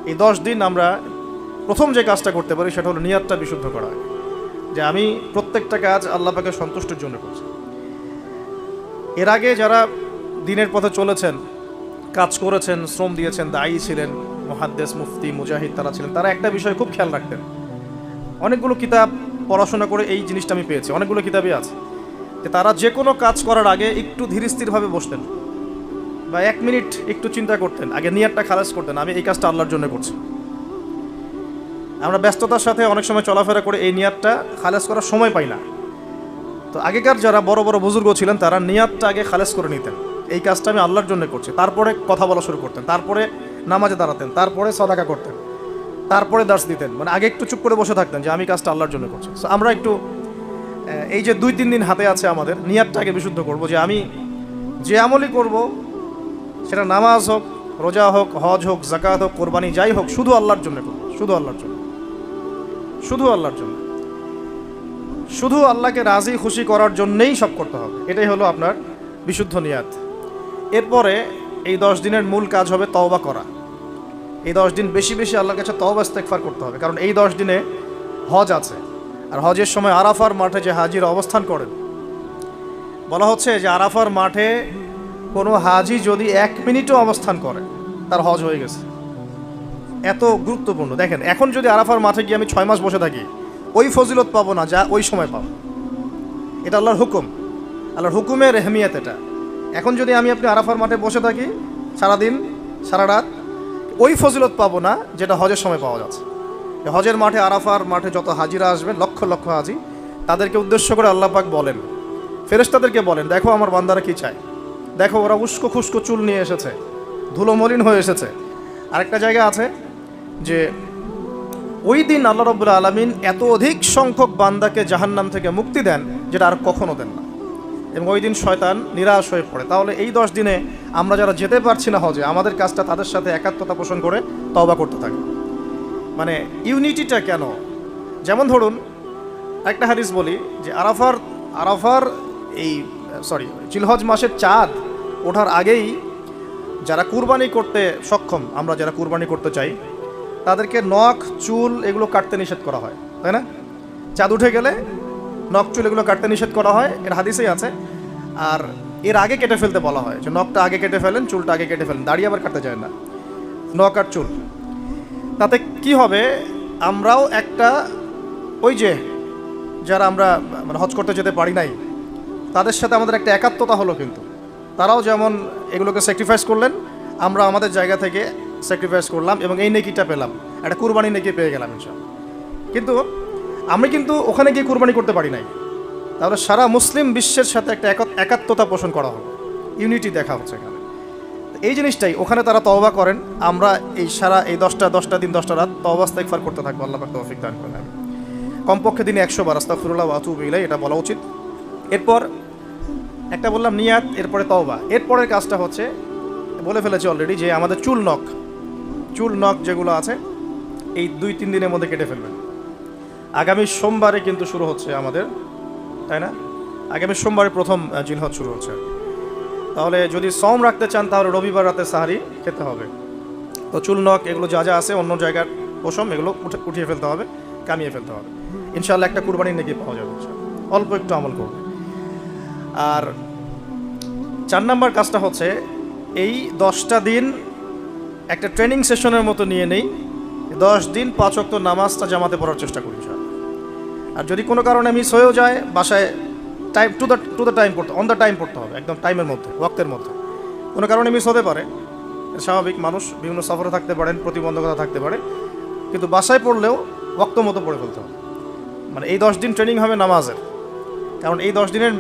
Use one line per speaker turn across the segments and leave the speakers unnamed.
এই 10 দিন আমরা প্রথম যে কাজটা করতে পারি সেটা হলো নিয়তটা বিশুদ্ধ করা, যে আমি প্রত্যেকটা কাজ আল্লাহ পাকের সন্তুষ্টির জন্য করছি। এর আগে যারা দিনের পথে চলেছেন, কাজ করেছেন, শ্রম দিয়েছেন, দায়ী ছিলেন, মুহাদ্দিস, মুফতি, মুজাহিদ তারা ছিলেন, তারা একটা বিষয় খুব খেয়াল রাখতেন। অনেকগুলো কিতাব পড়াশোনা করে এই জিনিসটা আমি পেয়েছি, অনেকগুলো কিতাবই আছে, যে তারা যে কোনো কাজ করার আগে একটু ধীরস্থিরভাবে বসতেন বা 1 মিনিট একটু চিন্তা করতেন, আগে নিয়তটা খালাস করতেন, আমি এই কাজটা আল্লাহর জন্য করছি। আমরা ব্যস্ততার সাথে অনেক সময় চলাফেরা করে এই নিয়তটা খালাস করার সময় পাই না। তো আগেকার যারা বড় বড় বুজুর্গ ছিলেন তারা নিয়তটা আগে খালাস করে নিতেন, এই কাজটা আমি আল্লাহর জন্য করছি, তারপরে কথা বলা শুরু করতেন, তারপরে নামাজে দাঁড়াতেন, তারপরে সাদাকা করতেন, তারপরে দার্স দিতেন। মানে আগে একটু চুপ করে বসে থাকতেন যে আমি কাজটা আল্লাহর জন্য করছি। সো আমরা একটু এই যে 2-3 দিন হাতে আছে আমাদের, নিয়তটা আগে বিশুদ্ধ করব, যে আমি যে আমলই করব সেটা নামাজ হোক, রোজা হোক, হজ হোক, যাকাত হোক, কোরবানি যাই হোক, শুধু আল্লাহর জন্য করব, শুধু আল্লাহর জন্য, শুধু আল্লাহর জন্য, শুধু আল্লাহকে রাজি খুশি করার জন্যেই সব করতে হবে। এটাই হলো আপনার বিশুদ্ধ নিয়াত। এরপরে এই 10 দিনের মূল কাজ হবে তওবা করা। এই 10 দিন বেশি বেশি আল্লাহর কাছে তওবা ইস্তেগফার করতে হবে, কারণ এই 10 দিনে হজ আছে। আর হজের সময় আরাফার মাঠে যে হাজিরা অবস্থান করেন, বলা হচ্ছে যে আরাফার মাঠে কোনো হাজি যদি 1 মিনিটও অবস্থান করে তার হজ হয়ে গেছে। এত গুরুত্বপূর্ণ। দেখেন, এখন যদি আরাফার মাঠে গিয়ে আমি 6 মাস বসে থাকি, ওই ফজিলত পাবো না যা ওই সময় পাবো। এটা আল্লাহর হুকুম, আল্লাহর হুকুমের এহমিয়ত এটা। এখন যদি আমি আপনি আরাফার মাঠে বসে থাকি সারাদিন সারা রাত, ওই ফজিলত পাবো না যেটা হজের সময় পাওয়া যাচ্ছে। হজের মাঠে, আরাফার মাঠে যত হাজিরা আসবেন, লক্ষ লক্ষ হাজি, তাদেরকে উদ্দেশ্য করে আল্লাহ পাক বলেন, ফেরেশতাদেরকে বলেন, দেখো আমার বান্দারা কি চায়, দেখো ওরা উস্কো খুস্কো চুল নিয়ে এসেছে, ধুলো মলিন হয়ে এসেছে। আরেকটা জায়গা আছে যে ওই দিন আল্লাহ রাব্বুল আলামিন এত অধিক সংখ্যক বান্দাকে জাহান্নাম থেকে মুক্তি দেন যেটা আর কখনো দেন না, এবং ওই দিন শয়তান নিরাশ হয়ে পড়ে। তাহলে এই 10 দিনে আমরা যারা যেতে পারছি না হজে, আমাদের কাজটা তাদের সাথে একাত্মতা পোষণ করে তওবা করতে থাকি। মানে ইউনিটিটা কেন? যেমন ধরুন একটা হাদিস বলি যে আরাফার এই জিলহজ মাসের চাঁদ ওঠার আগেই যারা কুরবানি করতে সক্ষম, আমরা যারা কুরবানি করতে চাই, তাদেরকে নখ, চুল এগুলো কাটতে নিষেধ করা হয়, তাই না? চাঁদ উঠে গেলে নখ, চুল এগুলো কাটতে নিষেধ করা হয়, এর হাদিসেই আছে। আর এর আগে কেটে ফেলতে বলা হয়, যে নখটা আগে কেটে ফেলেন, চুলটা আগে কেটে ফেলেন, দাড়ি আবার কাটতে যায় না, নখ আর চুল। তাতে কি হবে, আমরাও একটা, ওই যে যারা আমরা মানে হজ করতে যেতে পারি নাই, তাদের সাথে আমাদের একটা একাত্মতা হলো। কিন্তু তারাও যেমন এগুলোকে স্যাক্রিফাইস করলেন, আমরা আমাদের জায়গা থেকে স্যাক্রিফাইস করলাম এবং এই নেকিটা পেলাম, একটা কুরবানি নেকি পেয়ে গেলাম ইনশাআল্লাহ। কিন্তু আমি কিন্তু ওখানে গিয়ে কুরবানি করতে পারি নাই, তাহলে সারা মুসলিম বিশ্বের সাথে একটা একাত্মতা পোষণ করা হলো, ইউনিটি দেখা হচ্ছে এখানে। এই জিনিসটাই ওখানে তারা তওবা করেন, আমরা এই সারা এই 10টা দিন 10টা রাত তওবা ইস্তেগফার করতে থাকবো। আল্লাহ পাক তৌফিক দান করেন। কমপক্ষে দিনে 100 বার আস্তাগফিরুল্লাহ ওয়া আতুবু ইলাইহি, এটা বলা উচিত। এরপর একটা বললাম নিয়াত, এরপরে তওবা। এরপরের কাজটা হচ্ছে, বলে ফেলেছি অলরেডি, যে আমাদের চুল নখ যেগুলো আছে এই 2-3 দিনের মধ্যে কেটে ফেলবেন। আগামী সোমবারে কিন্তু শুরু হচ্ছে আমাদের, তাই না? আগামী সোমবারে প্রথম জিলহজ শুরু হচ্ছে। তাহলে যদি সওম রাখতে চান তাহলে রবিবার রাতে সাহারি খেতে হবে। তো চুল নখ এগুলো যা যা আছে অন্য জায়গার পশম, এগুলো উঠিয়ে ফেলতে হবে, কামিয়ে ফেলতে হবে। ইনশাআল্লাহ একটা কুরবানির নেকি পাওয়া যাবে, অল্প একটু আমল করবে। আর 4 নম্বর কাজটা হচ্ছে, এই 10টা দিন একটা ট্রেনিং সেশনের মতো নিয়ে নেই। 10 দিন 5 ওয়াক্ত নামাজটা জামাতে পড়ার চেষ্টা করি। আর যদি কোনো কারণে মিস হয়েও যায়, বাসায় টাইম টু দ্য টাইম পড়তে, অন দ্য টাইম পড়তে হবে, একদম টাইমের মধ্যে, ওয়াক্তের মধ্যে। কোনো কারণে মিস হতে পারে, স্বাভাবিক, মানুষ বিভিন্ন সফরে থাকতে পারেন, প্রতিবন্ধকতা থাকতে পারে, কিন্তু বাসায় পড়লেও ওয়াক্ত মতো পড়ে ফেলতে হবে। মানে এই 10 দিন ট্রেনিং হবে নামাজের, কারণ এই 10 দিনের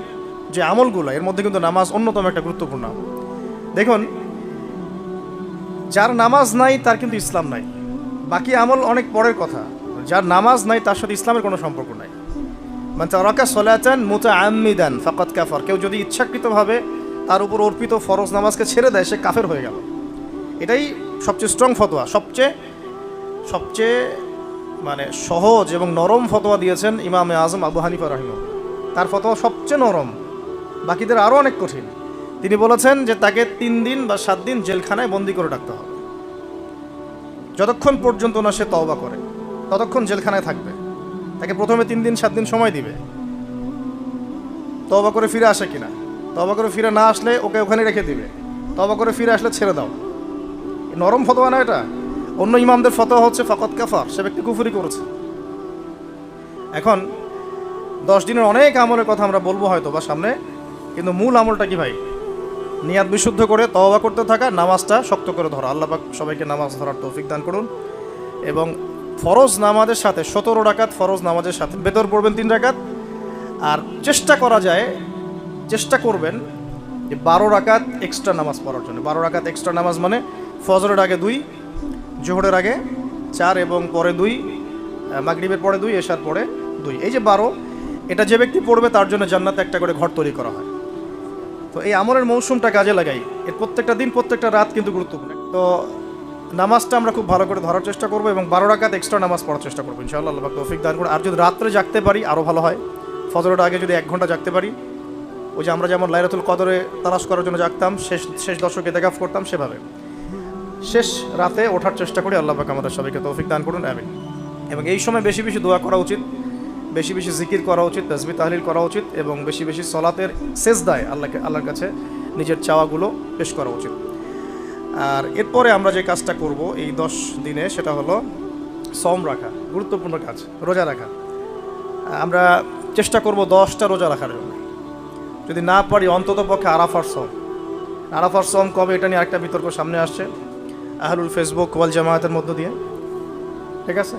যে আমলগুলো, এর মধ্যে কিন্তু নামাজ অন্যতম একটা গুরুত্বপূর্ণ আমল। দেখুন, যার নামাজ নাই তার কিন্তু ইসলাম নাই, বাকি আমল অনেক পরের কথা। যার নামাজ নাই তার সাথে ইসলামের কোনো সম্পর্ক নাই। মানে তারাকা সলাতান মুতাআম্মিদান ফাকাদ কাফার, কেউ যদি ইচ্ছাকৃতভাবে তার উপর অর্পিত ফরজ নামাজকে ছেড়ে দেয়, সে কাফের হয়ে গেল। এটাই সবচেয়ে স্ট্রং ফতোয়া, সবচেয়ে মানে সহজ এবং নরম ফতোয়া দিয়েছেন ইমামে আজম আবু হানিফা রাহিমাহুল্লাহ। তার ফতোয়া সবচেয়ে নরম, বাকিদের আরও অনেক কঠিন। তিনি বলেছেন যে তাকে 3 দিন বা 7 দিন জেলখানায় বন্দি করে রাখতে হবে। যতক্ষণ পর্যন্ত না সে তওবা করে ততক্ষণ জেলখানায় থাকবে। তাকে প্রথমে 3 দিন 7 দিন সময় দিবে তওবা করে ফিরে আসে কিনা। তওবা করে ফিরে না আসলে ওকে ওখানে রেখে দিবে। তওবা করে ফিরে আসলে ছেড়ে দাও। নরম ফতোয়া না এটা। অন্য ইমামদের ফতোয়া হচ্ছে ফাকাত কাফার, সে ব্যক্তি কুফরি করেছে। এখন 10 দিনের অনেক আমলের কথা আমরা বলবো হয়তো বা সামনে, কিন্তু মূল আমলটা কি ভাই? নিয়াত বিশুদ্ধ করে তওবা করতে থাকা, নামাজটা শক্ত করে ধরা। আল্লাহ পাক সবাইকে নামাজ ধরার তৌফিক দান করুন। এবং ফরজ নামাজের সাথে 17 রাকাত ফরজ নামাজের সাথে বেতর পড়বেন 3 রাকাত। আর চেষ্টা করা যায়, চেষ্টা করবেন যে 12 রাকাত এক্সট্রা নামাজ পড়ার জন্য। 12 রাকাত এক্সট্রা নামাজ মানে ফজরের আগে 2, জোহরের আগে 4 এবং পরে 2, মাগরিবের পরে 2, এশার পরে 2। এই যে 12, এটা যে ব্যক্তি পড়বে তার জন্য জান্নাতে একটা করে ঘর তৈরি করা হয়। তো এই আমলের মৌসুমটা কাজে লাগাই। এর প্রত্যেকটা দিন প্রত্যেকটা রাত কিন্তু গুরুত্বপূর্ণ। তো নামাজটা আমরা খুব ভালো করে ধরার চেষ্টা করবো এবং 12 রাকাত এক্সট্রা নামাজ পড়ার চেষ্টা করবো ইনশাআল্লাহ। আল্লাহ পাক তৌফিক দান করুন। আর যদি রাত্রে জাগতে পারি আরও ভালো হয়। ফজরের আগে যদি 1 ঘন্টা জাগতে পারি, ওই যে আমরা যেমন লাইলাতুল কদরে তালাশ করার জন্য জাগতাম, শেষ দশকে ইতিকাফ করতাম, সেভাবে শেষ রাতে ওঠার চেষ্টা করি। আল্লাহ পাক আমাদের সবাইকে তৌফিক দান করুন, আমিন। এবং এই সময় বেশি বেশি দোয়া করা উচিত, বেশি বেশি জিকির করা উচিত, তাসবিহ তাহলিল করা উচিত এবং বেশি বেশি সলাতের সেজদায় আল্লাহর কাছে নিজের চাওয়াগুলো পেশ করা উচিত। আর এরপরে আমরা যে কাজটা করব এই 10 দিনে, সেটা হলো সওম রাখা। গুরুত্বপূর্ণ কাজ, রোজা রাখা। আমরা চেষ্টা করব 10টা রোজা রাখার জন্য। যদি না পারি অন্তত পক্ষে আরাফার সওম। আরাফার সওম কবে, এটা নিয়ে আরেকটা বিতর্ক সামনে আসছে আহলুল ফেসবুক ওয়াল জামায়াতের মধ্য দিয়ে। ঠিক আছে,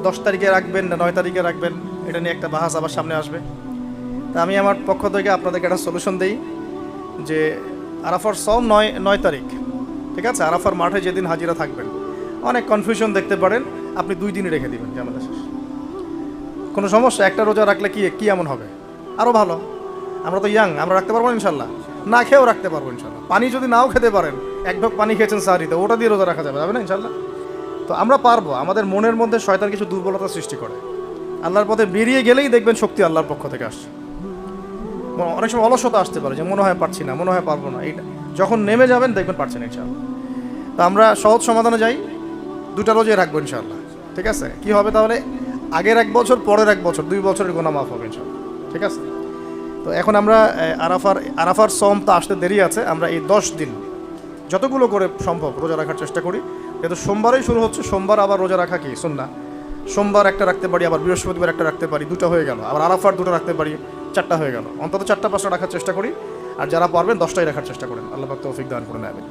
10 তারিখে রাখবেন না 9 তারিখে রাখবেন, এটা নিয়ে একটা বাহাস আবার সামনে আসবে। তা আমি আমার পক্ষ থেকে আপনাদেরকে একটা সলিউশন দেই যে আরাফার সওম 9 তারিখ। ঠিক আছে, আরাফার মাঠে যেদিন হাজিরা থাকবেন। অনেক কনফিউশন দেখতে পারেন, আপনি 2 দিনই রেখে দিবেন, ঝামেলা শেষ। কোনো সমস্যা, একটা রোজা রাখলে কি এমন হবে? আরও ভালো। আমরা তো ইয়াং, আমরা রাখতে পারবো ইনশাল্লাহ। না খেয়েও রাখতে পারবো ইনশাল্লাহ। পানি যদি নাও খেতে পারেন, 1 ঢোক পানি খেয়েছেন সাহারিতে, ওটা দিয়ে রোজা রাখা যাবে না ইনশাল্লাহ। তো আমরা পারবো। আমাদের মনের মধ্যে শয়তান কিছু দুর্বলতা সৃষ্টি করে। আল্লাহর পথে বেরিয়ে গেলেই দেখবেন শক্তি আল্লাহর পক্ষ থেকে আসছে। অনেক সময় অলসতা আসতে পারে যে মনে হয় পারছি না, মনে হয় পারবো না। এইটা যখন নেমে যাবেন দেখবেন পারছেন ইনশাআল্লাহ। তো আমরা সহজ সমাধানে যাই, 2টা রোজে রাখবো ইনশাআল্লাহ। ঠিক আছে, কি হবে তাহলে? আগের 1 বছর, পরের 1 বছর, 2 বছরের গুনাহ মাফ হবে ইনশাআল্লাহ। ঠিক আছে, তো এখন আমরা আরাফার সওম তো আসতে দেরি আছে। আমরা এই 10 দিন যতগুলো করে সম্ভব রোজা রাখার চেষ্টা করি। যেহেতু সোমবারেই শুরু হচ্ছে, সোমবার আবার রোজা রাখা কি সুন্নাহ। সোমবার একটা রাখতে পারি, আবার বৃহস্পতিবার একটা রাখতে পারি, 2টা হয়ে গেল। আবার আরাফার 2টা রাখতে পারি, 4টা হয়ে গেল। অন্তত 4টা 5টা রাখার চেষ্টা করি। আর যারা পারবেন 10টাই রাখার চেষ্টা করেন। আল্লাহ পাক তৌফিক দান করুন, আমিন।